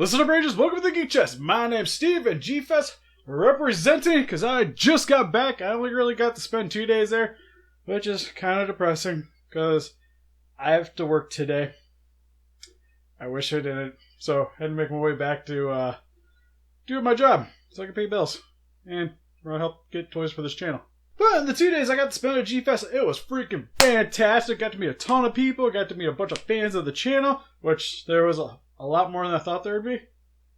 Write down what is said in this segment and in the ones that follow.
Listen up, Rangers. Welcome to the Geek Chest. My name's Steve, and G-Fest representing, because I just got back. I only really got to spend 2 days there, which is kind of depressing, because I have to work today. I wish I didn't. So I had to make my way back to do my job, so I can pay bills, and help get toys for this channel. But in the 2 days I got to spend at G-Fest, it was freaking fantastic. Got to meet a ton of people, got to meet a bunch of fans of the channel, which there was a lot more than I thought there would be.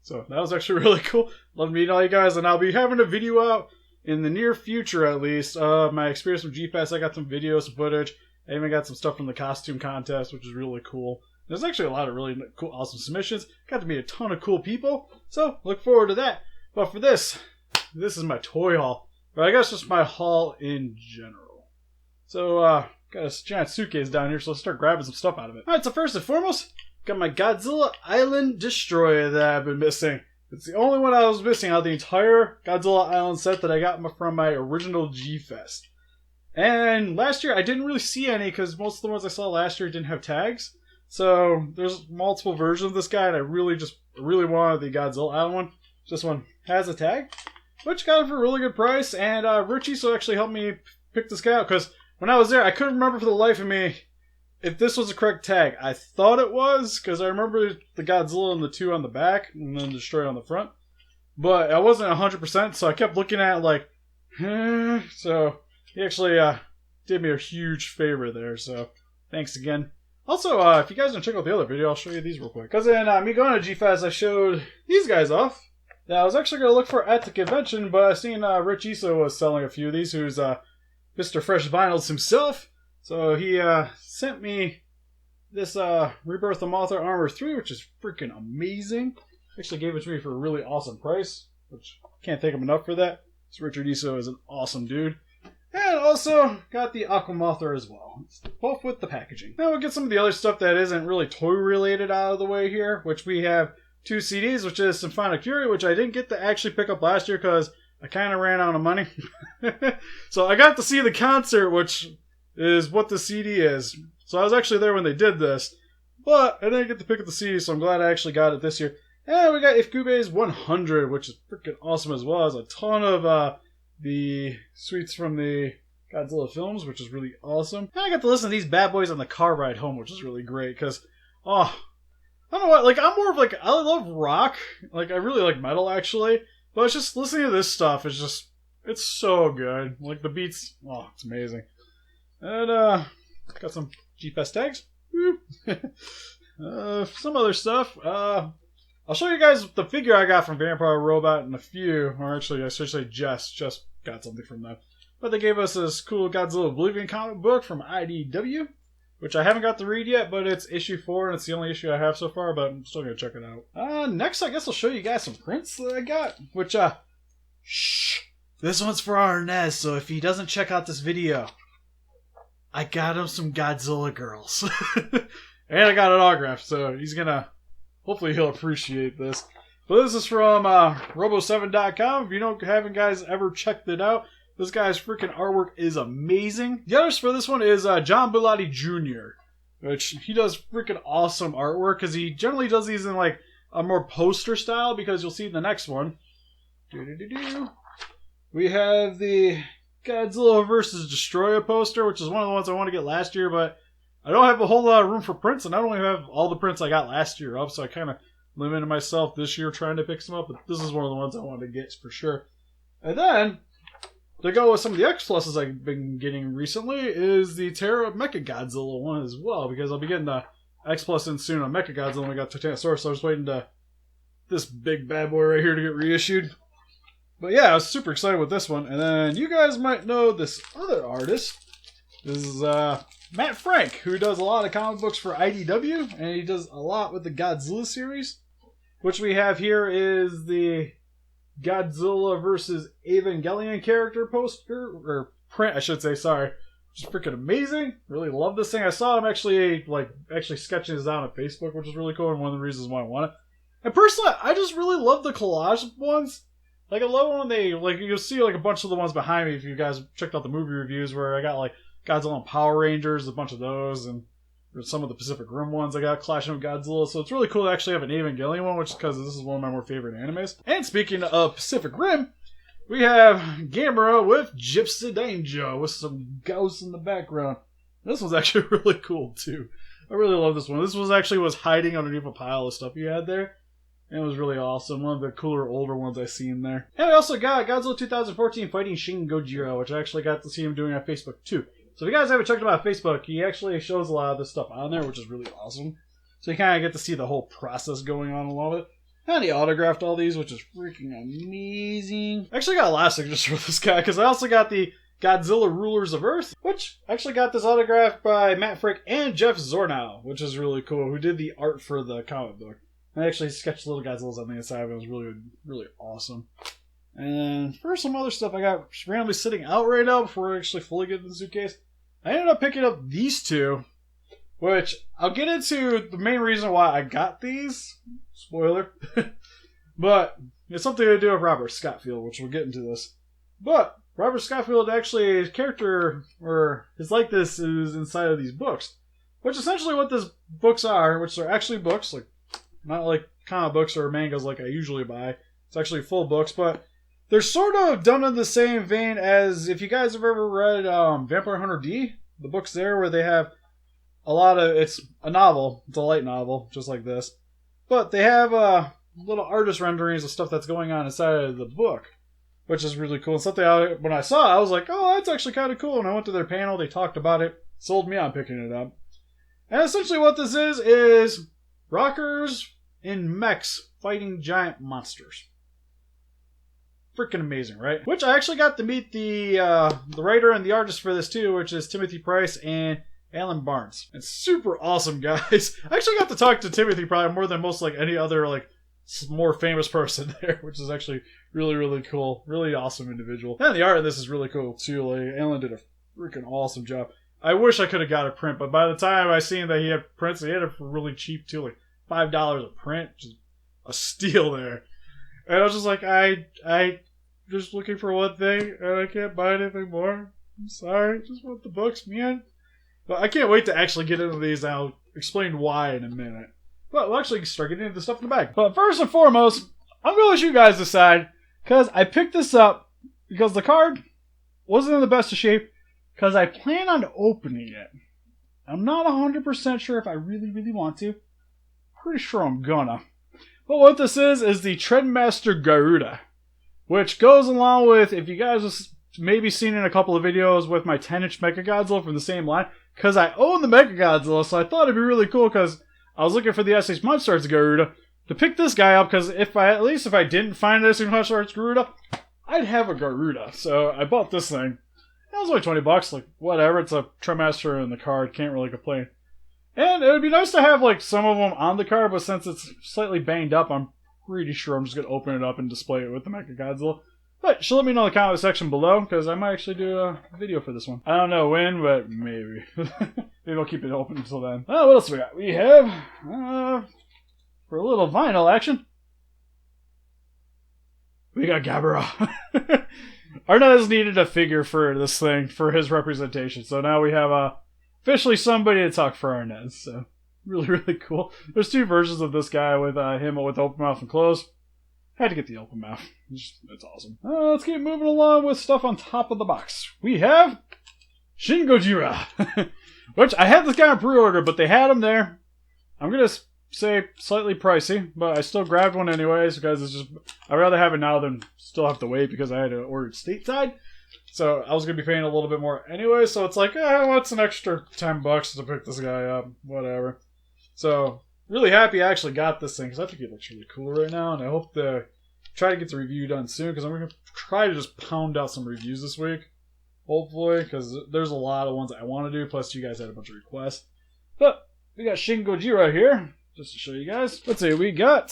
So that was actually really cool. Love meeting all you guys, and I'll be having a video out in the near future at least of my experience with G-Fest. I got some videos, some footage. I even got some stuff from the costume contest, which is really cool. There's actually a lot of really cool, awesome submissions. Got to meet a ton of cool people, so look forward to that. But for this is my toy haul. But I guess just my haul in general. So, got a giant suitcase down here, so let's start grabbing some stuff out of it. Alright, so first and foremost, got my Godzilla Island Destroyer that I've been missing. It's the only one I was missing out of the entire Godzilla Island set that I got from my original G-Fest. And last year I didn't really see any because most of the ones I saw last year didn't have tags. So there's multiple versions of this guy, and I really wanted the Godzilla Island one. This one has a tag, which got it for a really good price, and Richie so actually helped me pick this guy out, because when I was there, I couldn't remember for the life of me if this was the correct tag. I thought it was, because I remember the Godzilla and the 2 on the back, and then Destroyer on the front. But I wasn't 100%, so I kept looking at it like, So he actually did me a huge favor there, so thanks again. Also, if you guys don't check out the other video, I'll show you these real quick. Because in me going to G-Fest, I showed these guys off that I was actually going to look for at the convention, but I seen Rich Iso was selling a few of these, who's Mr. Fresh Vinyls himself. So he sent me this Rebirth of Mothra Armor 3, which is freaking amazing. Actually gave it to me for a really awesome price, which can't thank him enough for that. This Richard Iso is an awesome dude. And also got the Aqua Mothra as well. Both with the packaging. Now we'll get some of the other stuff that isn't really toy related out of the way here, which we have 2 CDs, which is Symphonic Fury, which I didn't get to actually pick up last year because I kind of ran out of money. So I got to see the concert, which is what the CD is. So I was actually there when they did this, but I didn't get to pick up the CD, so I'm glad I actually got it this year. And we got Ifkube's 100, which is freaking awesome as well. There's a ton of the suites from the Godzilla films, which is really awesome. And I got to listen to these bad boys on the car ride home, which is really great, because, I don't know what, like, I'm more of like, I love rock. Like, I really like metal, actually. But it's just, listening to this stuff is just, it's so good. Like, the beats, it's amazing. And, got some G-Fest tags. Some other stuff. I'll show you guys the figure I got from Vampire Robot in a few. Or actually, I should say just got something from them. But they gave us this cool Godzilla Oblivion comic book from IDW, which I haven't got to read yet, but it's issue 4, and it's the only issue I have so far, but I'm still going to check it out. Next, I guess I'll show you guys some prints that I got, which, this one's for Arnez, so if he doesn't check out this video, I got him some Godzilla Girls. And I got an autograph, so he's gonna, hopefully he'll appreciate this. But this is from Robo7.com. If you haven't guys ever checked it out, this guy's freaking artwork is amazing. The others for this one is John Bellotti Jr., which he does freaking awesome artwork, because he generally does these in like a more poster style, because you'll see in the next one. We have the Godzilla vs. Destroyer poster, which is one of the ones I want to get last year, but I don't have a whole lot of room for prints, and I don't even have all the prints I got last year up, so I kind of limited myself this year trying to pick some up, but this is one of the ones I wanted to get for sure. And then, to go with some of the X Pluses I've been getting recently, is the Terror of Mechagodzilla one as well, because I'll be getting the X Plus in soon on Mechagodzilla, and we got Titanosaurus, so I was waiting to this big bad boy right here to get reissued. But yeah, I was super excited with this one. And then you guys might know this other artist. This is Matt Frank, who does a lot of comic books for IDW, and he does a lot with the Godzilla series. Which we have here is the Godzilla vs. Evangelion character poster, or print, I should say, sorry. Which is freaking amazing. Really love this thing. I saw him actually sketching this out on Facebook, which is really cool, and one of the reasons why I want it. And personally, I just really love the collage ones. Like, I love when they, you'll see, a bunch of the ones behind me if you guys checked out the movie reviews where I got, Godzilla and Power Rangers, a bunch of those, and Or some of the Pacific Rim ones I got clashing with Godzilla. So it's really cool to actually have an Evangelion one, which is because this is one of my more favorite animes. And speaking of Pacific Rim, we have Gamera with Gypsy Danger with some ghosts in the background. This one's actually really cool too. I really love this one. This was hiding underneath a pile of stuff you had there. And it was really awesome. One of the cooler older ones I've seen there. And I also got Godzilla 2014 fighting Shin Gojira, which I actually got to see him doing on Facebook too. So if you guys haven't checked him out on Facebook, he actually shows a lot of this stuff on there, which is really awesome. So you kind of get to see the whole process going on along with it. And he autographed all these, which is freaking amazing. I actually got a lot of signatures for this guy, because I also got the Godzilla Rulers of Earth, which actually got this autographed by Matt Frick and Jeff Zornow, which is really cool, who did the art for the comic book. I actually sketched little Godzillas on the inside of it. It was really, really awesome. And for some other stuff I got randomly sitting out right now before I actually fully get in the suitcase, I ended up picking up these two, which I'll get into the main reason why I got these. Spoiler. But it's something to do with Robert Scottfield, which we'll get into this. But Robert Scottfield actually, his character, or his likeness is inside of these books. Which essentially what these books are, which are actually books, like not like comic books or mangas like I usually buy. It's actually full books, but they're sort of done in the same vein as if you guys have ever read Vampire Hunter D, the books there where they have a lot of, it's a novel, it's a light novel, just like this. But they have little artist renderings of stuff that's going on inside of the book, which is really cool. And something when I saw it, I was like, oh, that's actually kind of cool. And I went to their panel, they talked about it, sold me on picking it up. And essentially what this is rockers in mechs fighting giant monsters. Freaking amazing, right? Which I actually got to meet the writer and the artist for this too, which is Timothy Price and Alan Barnes. It's super awesome, guys. I actually got to talk to Timothy probably more than most like any other like more famous person there, which is actually really, really cool. Really awesome individual. And the art of this is really cool too. Like Alan did a freaking awesome job. I wish I could have got a print, but by the time I seen that he had prints, he had it for really cheap too, like $5 a print, which is a steal there. And I was just like, I just looking for one thing, and I can't buy anything more. I'm sorry, just want the books, man. But I can't wait to actually get into these, and I'll explain why in a minute. But we'll actually start getting into the stuff in the bag. But first and foremost, I'm going to let you guys decide, because I picked this up because the card wasn't in the best of shape, because I plan on opening it. I'm not 100% sure if I really, really want to. Pretty sure I'm gonna. But what this is the Trendmaster Garuda, which goes along with, if you guys have maybe seen in a couple of videos with my 10-inch Mechagodzilla from the same line, because I own the Mechagodzilla, so I thought it'd be really cool, because I was looking for the SH MonsterArts Garuda to pick this guy up, because if I didn't find an SH MonsterArts Garuda, I'd have a Garuda. So I bought this thing. It was only $20, like whatever. It's a Trendmaster in the card, can't really complain. And it would be nice to have like some of them on the card, but since it's slightly banged up, I'm pretty sure I'm just going to open it up and display it with the Mechagodzilla. But she'll let me know in the comment section below, because I might actually do a video for this one. I don't know when, but maybe. Maybe I'll keep it open until then. What else we got? We have, for a little vinyl action, we got Gabirol. Arnaz needed a figure for this thing, for his representation. So now we have officially somebody to talk for Arnaz. So really, really cool. There's two versions of this guy with him with open mouth and closed. Had to get the open mouth. It's awesome. Let's keep moving along with stuff on top of the box. We have Shin Gojira, which I had this guy on pre-order, but they had him there. I'm going to say slightly pricey, but I still grabbed one anyways because it's just, I'd rather have it now than still have to wait because I had to order it stateside. So I was going to be paying a little bit more anyway, so it's like, what's an extra $10 to pick this guy up? Whatever. So really happy I actually got this thing because I think it looks really cool right now, and I hope to try to get the review done soon because I'm going to try to just pound out some reviews this week, hopefully, because there's a lot of ones I want to do, plus you guys had a bunch of requests. But we got Shin Gojira here, just to show you guys. Let's see, we got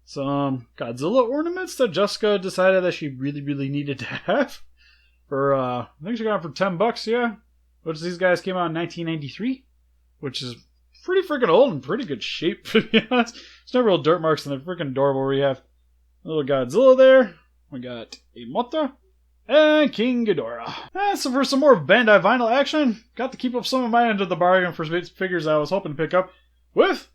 some Godzilla ornaments that Jessica decided that she really, really needed to have. For, I think she got them for $10, yeah. Which these guys came out in 1993, which is pretty freaking old and pretty good shape, to be honest. There's no real dirt marks, and they're freaking adorable. We have a little Godzilla there. We got a Mothra and King Ghidorah. So for some more Bandai Vinyl action, got to keep up some of my end of the bargain for figures I was hoping to pick up with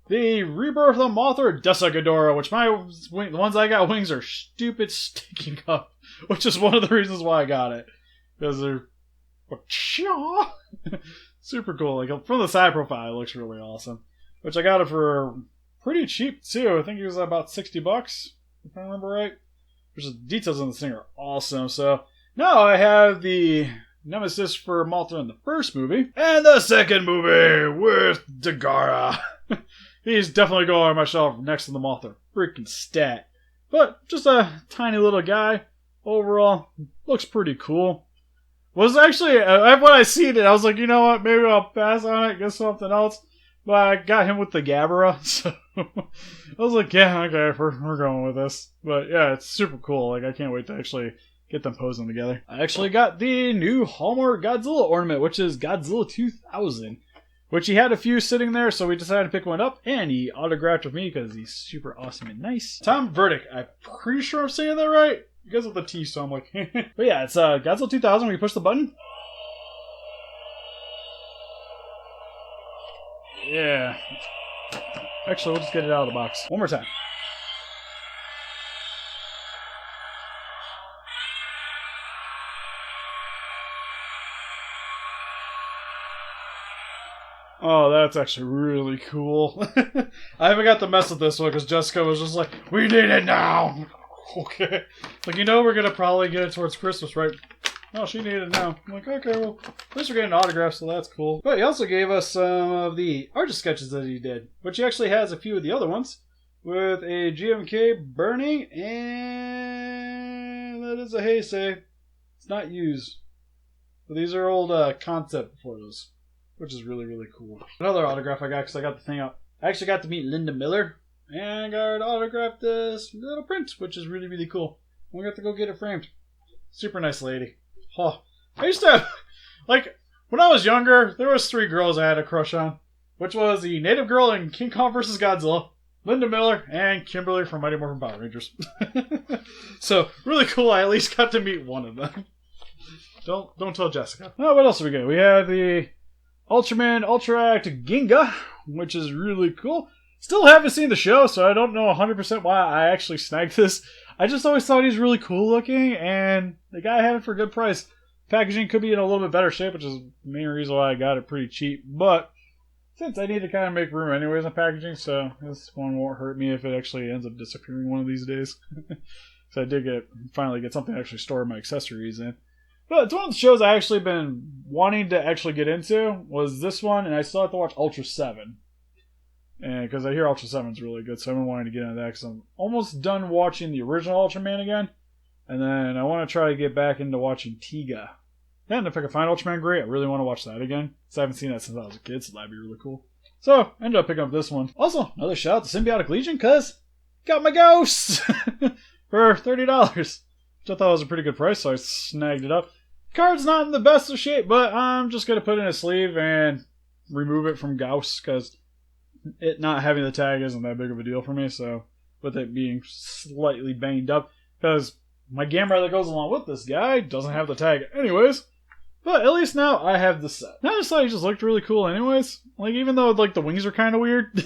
the Rebirth of Mothra Ghidorah, which the ones I got wings are stupid sticking up, which is one of the reasons why I got it. Because they're super cool. Like from the side profile, it looks really awesome. Which I got it for pretty cheap too. I think it was about $60, if I remember right. Which the details on this thing are awesome. So now I have the Nemesis for Mothra in the first movie, and the second movie with Dagara. He's definitely going on my shelf next to the Mothra freaking stat. But just a tiny little guy. Overall, looks pretty cool. Was actually, when I seen it, I was like, you know what, maybe I'll pass on it, get something else. But I got him with the Gabirol, so I was like, yeah, okay, we're going with this. But yeah, it's super cool. Like, I can't wait to actually get them posing together. I actually got the new Hallmark Godzilla ornament, which is Godzilla 2000. Which he had a few sitting there, so we decided to pick one up, and he autographed with me because he's super awesome and nice. Tom Verdict, I'm pretty sure I'm saying that right. You guys have the T, so I'm like, but yeah, it's Godzilla 2000. We push the button. Yeah. Actually, we'll just get it out of the box. One more time. Oh, that's actually really cool. I haven't got to mess with this one because Jessica was just like, we need it now. Okay. Like, you know we're going to probably get it towards Christmas, right? Oh, she needed it now. I'm like, okay, well, at least we're getting autographs, so that's cool. But he also gave us some of the artist sketches that he did, which he actually has a few of the other ones, with a GMK burning, and that is a Heisei. It's not used. But these are old concept photos, which is really, really cool. Another autograph I got, because I got the thing out. I actually got to meet Linda Miller, and I got her to autograph this little print, which is really, really cool. I'm going to have to go get it framed. Super nice lady. Oh, I used to have, like, when I was younger, there was 3 girls I had a crush on, which was the native girl in King Kong vs. Godzilla, Linda Miller, and Kimberly from Mighty Morphin Power Rangers. So, really cool, I at least got to meet one of them. Don't tell Jessica. Oh, what else do we get? We have the Ultraman Ultra Act Ginga, which is really cool. Still haven't seen the show, so I don't know 100% why I actually snagged this. I just always thought he's really cool looking, and the guy had it for a good price. Packaging could be in a little bit better shape, which is the main reason why I got it pretty cheap. But since I need to kind of make room anyways in packaging, so this one won't hurt me if it actually ends up disappearing one of these days. So I did finally get something to actually store my accessories in. But it's one of the shows I actually been wanting to actually get into was this one, and I still have to watch Ultra 7. And because I hear Ultra 7 is really good, so I've been wanting to get into that because I'm almost done watching the original Ultraman again. And then I want to try to get back into watching Tiga. And if I can find Ultraman great, I really want to watch that again. Because I haven't seen that since I was a kid, so that'd be really cool. So, I ended up picking up this one. Also, another shout out to Symbiotic Legion, because got my ghosts for $30. Which I thought was a pretty good price, so I snagged it up. Card's not in the best of shape, but I'm just going to put it in a sleeve and remove it from Gauss, because it not having the tag isn't that big of a deal for me, so with it being slightly banged up, because my Gamera that goes along with this guy doesn't have the tag anyways, but at least now I have the set. I just thought he just looked really cool anyways, like even though like the wings are kind of weird,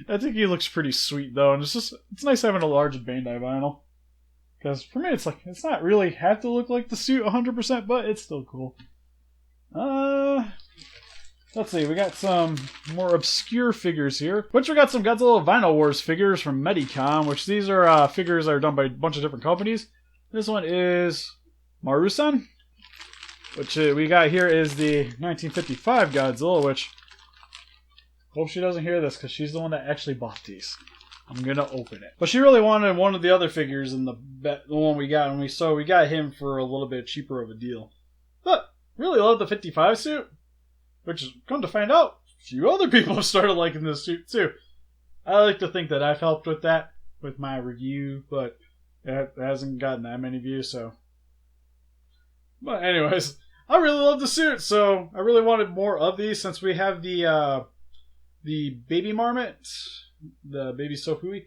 I think he looks pretty sweet though, and it's nice having a large Bandai vinyl, because for me it's like, it's not really have to look like the suit 100%, but it's still cool. Let's see, we got some more obscure figures here. Which we got some Godzilla Vinyl Wars figures from Medicom, which these are figures that are done by a bunch of different companies. This one is Marusan, which we got here is the 1955 Godzilla, which, hope she doesn't hear this because she's the one that actually bought these. I'm going to open it. But she really wanted one of the other figures in the one we got, and so we got him for a little bit cheaper of a deal. But really love the 55 suit. Which is, come to find out, a few other people have started liking this suit too. I like to think that I've helped with that, with my review, but it hasn't gotten that many views, so. But anyways, I really love the suit, so I really wanted more of these since we have the baby Marmot, the baby Sofubi,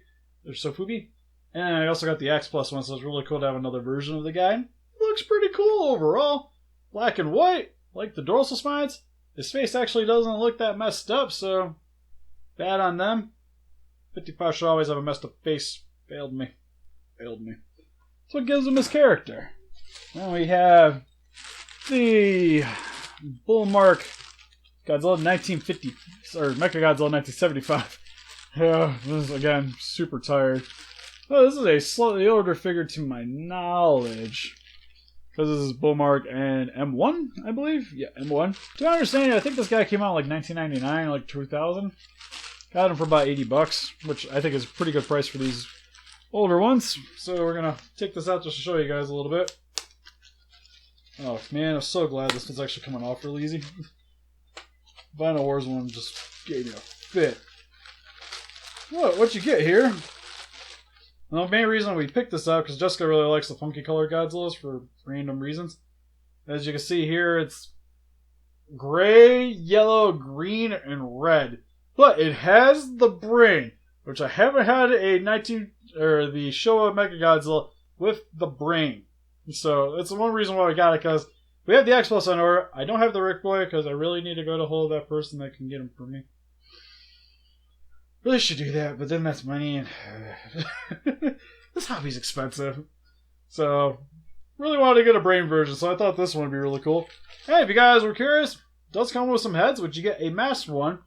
and I also got the X Plus one, so it's really cool to have another version of the guy. looks pretty cool overall. Black and white, like the dorsal spines. His face actually doesn't look that messed up, so bad on them. 55 should always have a messed up face. Failed me. Failed me. That's what gives him his character. Then we have the Bullmark Godzilla 1950, or Mechagodzilla 1975. Yeah, this is, again, super tired. Oh, this is a slightly older figure to my knowledge. Because this is Bullmark and M1, I believe? Yeah, M1. To my understanding, I think this guy came out in like 1999, like 2000. Got him for about 80 bucks, which I think is a pretty good price for these older ones. So we're going to take this out just to show you guys a little bit. Oh man, I'm so glad this one's actually coming off real easy. Vinyl Wars one just gave me a fit. What you get here? Well, the main reason we picked this up, because Jessica really likes the funky colored Godzillas for random reasons. As you can see here, it's gray, yellow, green, and red. But it has the brain, which I haven't had the Showa Mechagodzilla with the brain. So that's the one reason why we got it, because we have the X Plus on order. I don't have the Rick Boy, because I really need to go to hold that person that can get him for me. Really should do that, but then that's money, and this hobby's expensive. So, really wanted to get a brain version, so I thought this one would be really cool. Hey, if you guys were curious, it does come with some heads, which you get a masked one,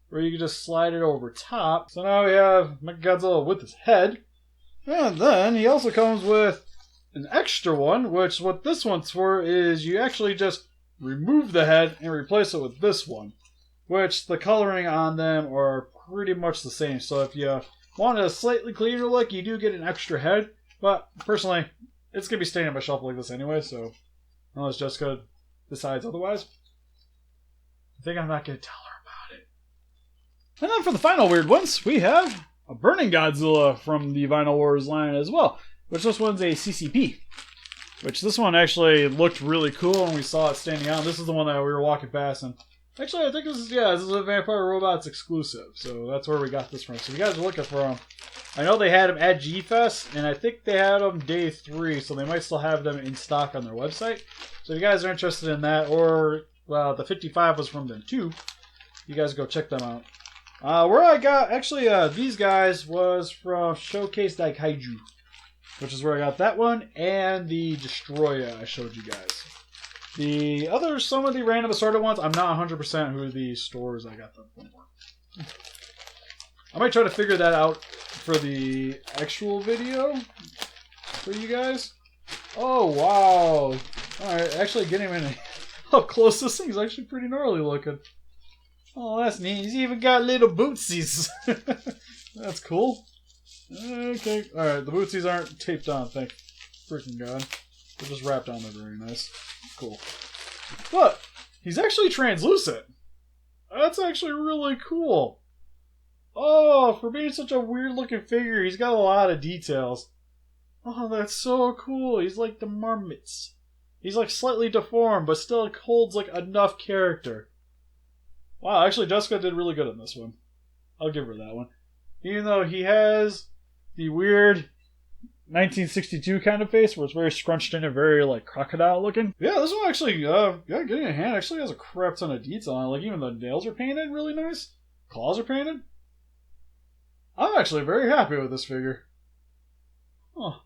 where you can just slide it over top. So now we have Mechagodzilla with his head. And then he also comes with an extra one, which what this one's for is you actually just remove the head and replace it with this one. Which the coloring on them are pretty much the same. So if you want a slightly cleaner look, you do get an extra head. But personally, it's going to be staying on my shelf like this anyway. So unless Jessica decides otherwise, I think I'm not going to tell her about it. And then for the final weird ones, we have a Burning Godzilla from the Vinyl Wars line as well. Which this one's a CCP. Which this one actually looked really cool when we saw it standing out. This is the one that we were walking past, and actually, I think this is a Vampire Robots exclusive, so that's where we got this from. So if you guys are looking for them, I know they had them at G-Fest, and I think they had them day 3, so they might still have them in stock on their website. So if you guys are interested in that, or, well, the 55 was from them too, you guys go check them out. Where I got, actually, these guys was from Showcase Daikaiju, which is where I got that one, and the Destroyer I showed you guys. Some of the random assorted ones, I'm not 100% who the stores I got them from were. I might try to figure that out for the actual video for you guys. Oh, wow. Alright, actually getting him in up close. This thing's actually pretty gnarly looking. Oh, that's neat. He's even got little bootsies. That's cool. Okay. Alright, the bootsies aren't taped on, thank freaking God. They're just wrapped on there very nice. Cool. But he's actually translucent. That's actually really cool. Oh, for being such a weird looking figure, he's got a lot of details. Oh, that's so cool. He's like the marmots. He's like slightly deformed, but still holds like enough character. Wow, actually Jessica did really good on this one. I'll give her that one. Even though he has the weird 1962 kind of face where it's very scrunched in and very like crocodile looking. Yeah, this one actually, getting a hand actually has a crap ton of detail on it. Like even the nails are painted really nice. Claws are painted. I'm actually very happy with this figure. Huh.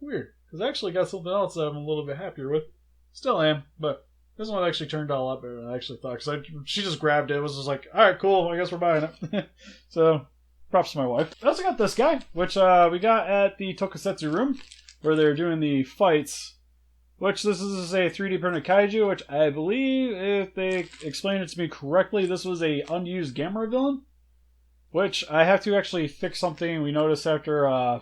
Weird. Because I actually got something else that I'm a little bit happier with. Still am, but this one actually turned out a lot better than I actually thought. Because she just grabbed it. It was just like, alright, cool, I guess we're buying it. So, props to my wife. I also got this guy, which we got at the Tokusetsu room, where they're doing the fights. Which this is a 3D printed kaiju, which I believe, if they explain it to me correctly, this was a unused Gamera villain. Which I have to actually fix something we noticed after I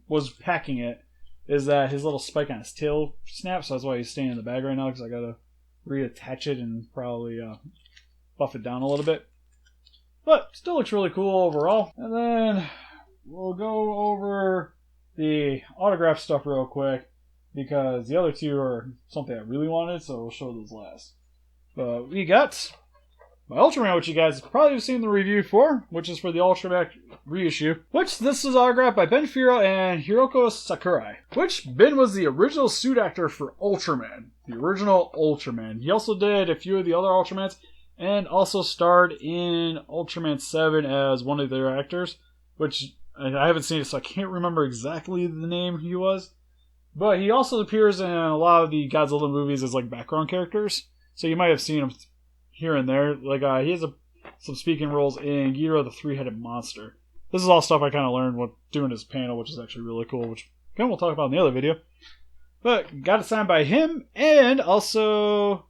was packing it, is that his little spike on his tail snapped, so that's why he's staying in the bag right now, because I gotta reattach it and probably buff it down a little bit. But still looks really cool overall. And then we'll go over the autograph stuff real quick, because the other two are something I really wanted, so we'll show those last. But we got my Ultraman, which you guys probably have seen the review for, which is for the Ultraman reissue, which this is autographed by Ben Firo and Hiroko Sakurai, which Ben was the original suit actor for Ultraman, the original Ultraman. He also did a few of the other Ultramans, and also starred in Ultraman 7 as one of their actors, which I haven't seen it, so I can't remember exactly the name he was. But he also appears in a lot of the Godzilla movies as like background characters, so you might have seen him here and there. Like he has some speaking roles in Gojira the Three-Headed Monster. This is all stuff I kind of learned while doing his panel, which is actually really cool, which again we'll talk about in the other video. But got it signed by him, and also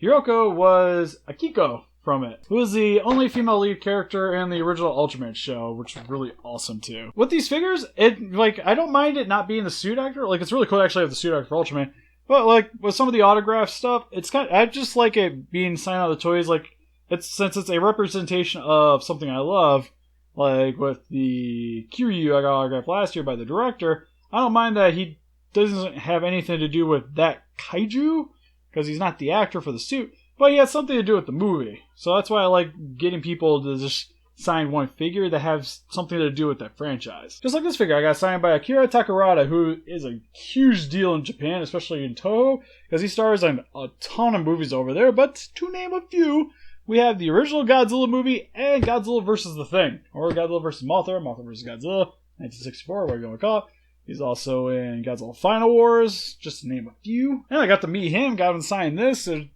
Hiroko was Akiko from it, who is the only female lead character in the original Ultraman show, which is really awesome too. With these figures, I don't mind it not being the suit actor. Like, it's really cool to actually have the suit actor for Ultraman. But like with some of the autograph stuff, I just like it being signed on the toys. Like, since it's a representation of something I love, like with the Kiryu I got autographed last year by the director. I don't mind that he doesn't have anything to do with that kaiju, because he's not the actor for the suit, but he has something to do with the movie. So that's why I like getting people to just sign one figure that has something to do with that franchise. Just like this figure, I got signed by Akira Takarada, who is a huge deal in Japan, especially in Toho, because he stars in a ton of movies over there. But to name a few, we have the original Godzilla movie and Godzilla vs. the Thing, or Godzilla vs. Mothra, Mothra vs. Godzilla, 1964, whatever you want to call it. He's also in Godzilla Final Wars, just to name a few. And I got to meet him, got him to sign this. And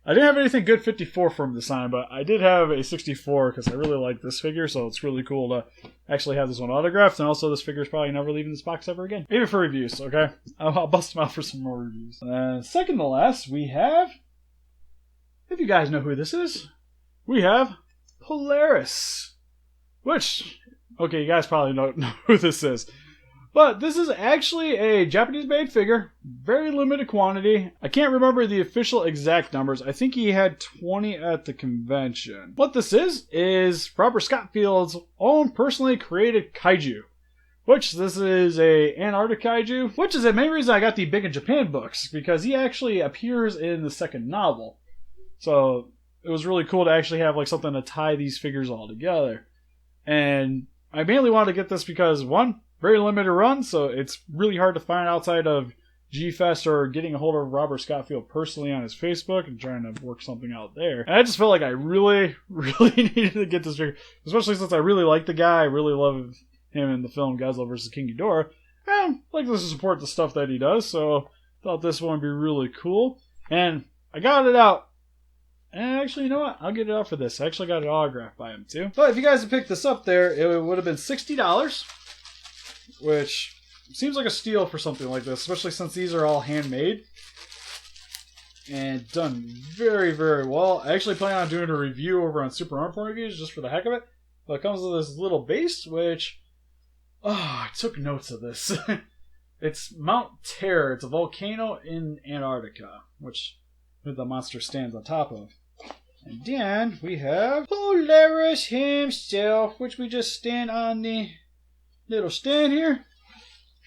I didn't have anything good 54 for him to sign, but I did have a 64 because I really like this figure, so it's really cool to actually have this one autographed. And also, this figure is probably never leaving this box ever again. Maybe for reviews, okay? I'll bust them out for some more reviews. Second to last, we have, if you guys know who this is, we have Polaris. Which, okay, you guys probably know who this is. But this is actually a Japanese-made figure, very limited quantity. I can't remember the official exact numbers. I think he had 20 at the convention. What this is Robert Scottfield's own personally created kaiju. Which this is a Antarctic kaiju, which is the main reason I got the Big in Japan books, because he actually appears in the second novel. So it was really cool to actually have like something to tie these figures all together. And I mainly wanted to get this because, one, very limited run, so it's really hard to find outside of G-Fest or getting a hold of Robert Scottfield personally on his Facebook and trying to work something out there. And I just felt like I really, really needed to get this figure, especially since I really like the guy. I really love him in the film Godzilla vs. King Ghidorah. And I like to support the stuff that he does, so thought this one would be really cool. And I got it out. And actually, you know what? I'll get it out for this. I actually got it autographed by him, too. But if you guys had picked this up there, it would have been $60. Which seems like a steal for something like this, especially since these are all handmade and done very, very well. I actually plan on doing a review over on Super Arm Point Reviews just for the heck of it. But it comes with this little base, which, I took notes of this. It's Mount Terror. It's a volcano in Antarctica, which the monster stands on top of. And then we have Polaris himself, which we just stand on the little stand here.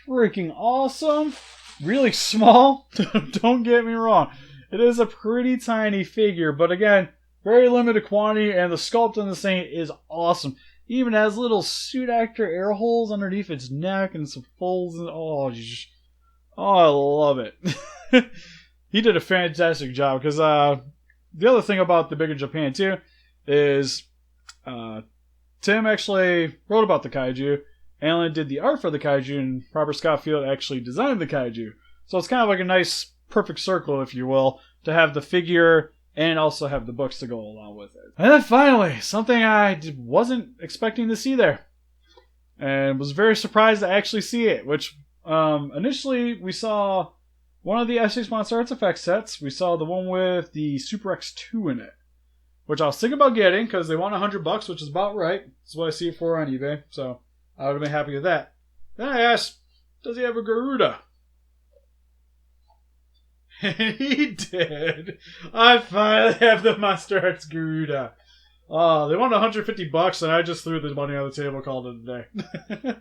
Freaking awesome. Really small. Don't get me wrong. It is a pretty tiny figure, but again, very limited quantity, and the sculpt on this thing is awesome. Even has little suit actor air holes underneath its neck and some folds. And I love it. He did a fantastic job, because the other thing about the Big in Japan too is Tim actually wrote about the kaiju. Alan did the art for the kaiju, and Robert Scottfield actually designed the kaiju. So it's kind of like a nice perfect circle, if you will, to have the figure and also have the books to go along with it. And then finally, something I wasn't expecting to see there, and was very surprised to actually see it, which initially we saw one of the S6 MonsterArts effects sets. We saw the one with the Super X2 in it, which I was thinking about getting because they want $100, which is about right. That's what I see it for on eBay, so I would have been happy with that. Then I asked, does he have a Garuda? And he did. I finally have the MonsterArts Garuda. They want $150, and I just threw the money on the table, called it a day.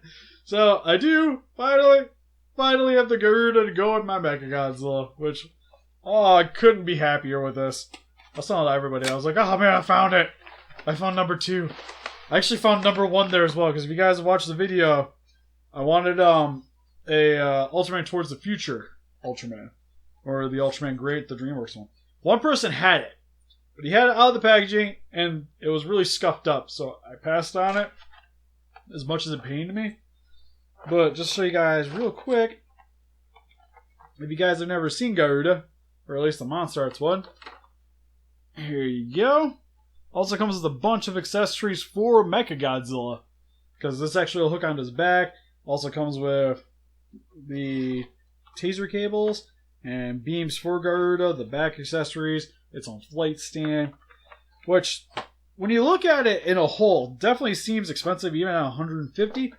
So I do finally have the Garuda to go with my Mechagodzilla, which, I couldn't be happier with this. I was telling everybody, I was like, oh man, I found it. I found number 2. I actually found number 1 there as well, because if you guys watched the video, I wanted a Ultraman Towards the Future Ultraman. Or the Ultraman Great, the DreamWorks one. One person had it, but he had it out of the packaging, and it was really scuffed up, so I passed on it, as much as it pained me. But just to show you guys real quick, if you guys have never seen Garuda, or at least the MonsterArts one, here you go. Also comes with a bunch of accessories for Mechagodzilla, because this actually will hook onto his back. Also comes with the taser cables and beams for Garuda, the back accessories, its own flight stand, which, when you look at it in a whole, definitely seems expensive even at $150.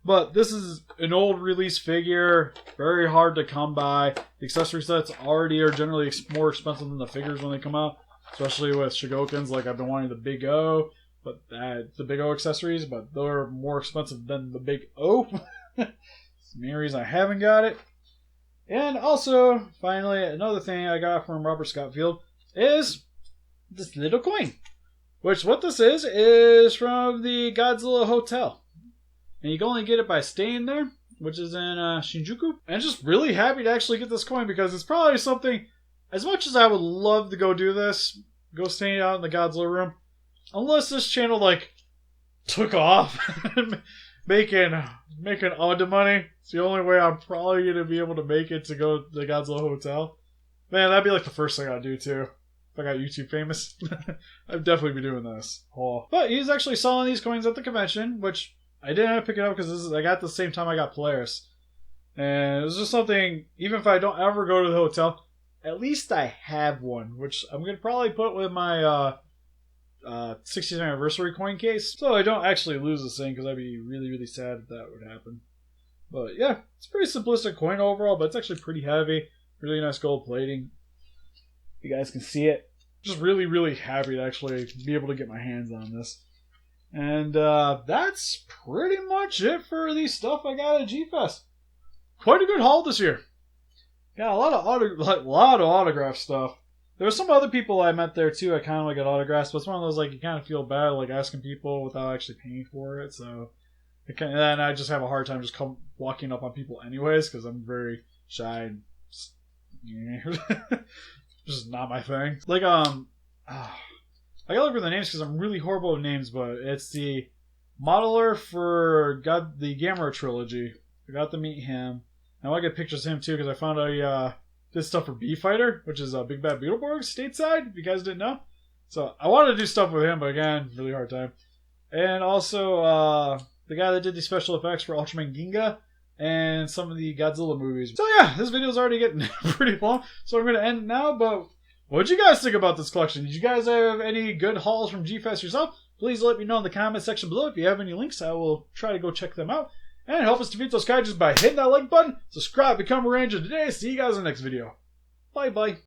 But this is an old release figure, very hard to come by. The accessory sets already are generally more expensive than the figures when they come out, especially with Shigokins. Like, I've been wanting the Big O, but the Big O accessories, but they're more expensive than the Big O. It's the main reason I haven't got it. And also, finally, another thing I got from Robert Scottfield is this little coin. Which, what this is from the Godzilla Hotel. And you can only get it by staying there, which is in Shinjuku. And just really happy to actually get this coin, because it's probably something, as much as I would love to go do this, go stay out in the Godzilla room, unless this channel, like, took off making all the money, it's the only way I'm probably going to be able to make it to go to the Godzilla Hotel. Man, that'd be like the first thing I'd do too. If I got YouTube famous, I'd definitely be doing this. Oh. But he's actually selling these coins at the convention, which I didn't have to pick it up because I got the same time I got Polaris. And it was just something, even if I don't ever go to the hotel, at least I have one, which I'm going to probably put with my 60th anniversary coin case. So I don't actually lose this thing, because I'd be really, really sad if that would happen. But yeah, it's a pretty simplistic coin overall, but it's actually pretty heavy. Really nice gold plating. You guys can see it. Just really, really happy to actually be able to get my hands on this. And that's pretty much it for the stuff I got at G-Fest. Quite a good haul this year. Got a lot of autograph stuff. There were some other people I met there too. I kind of like got autographs, but it's one of those, like, you kind of feel bad like asking people without actually paying for it. So, and I just have a hard time just walking up on people anyways, because I'm very shy and just not my thing. Like I gotta look for the names because I'm really horrible with names, but it's the modeler for the Gamera trilogy. I got to meet him. I want to get pictures of him too, because I found out he did stuff for B-Fighter, which is Big Bad Beetleborg stateside, if you guys didn't know. So I wanted to do stuff with him, but again, really hard time. And also the guy that did the special effects for Ultraman Ginga and some of the Godzilla movies. So yeah, this video's already getting pretty long, so I'm going to end now, but what'd you guys think about this collection? Did you guys have any good hauls from G-Fest yourself? Please let me know in the comment section below. If you have any links, I will try to go check them out. And help us defeat those kaijus by hitting that like button, subscribe, become a ranger today. See you guys in the next video. Bye bye.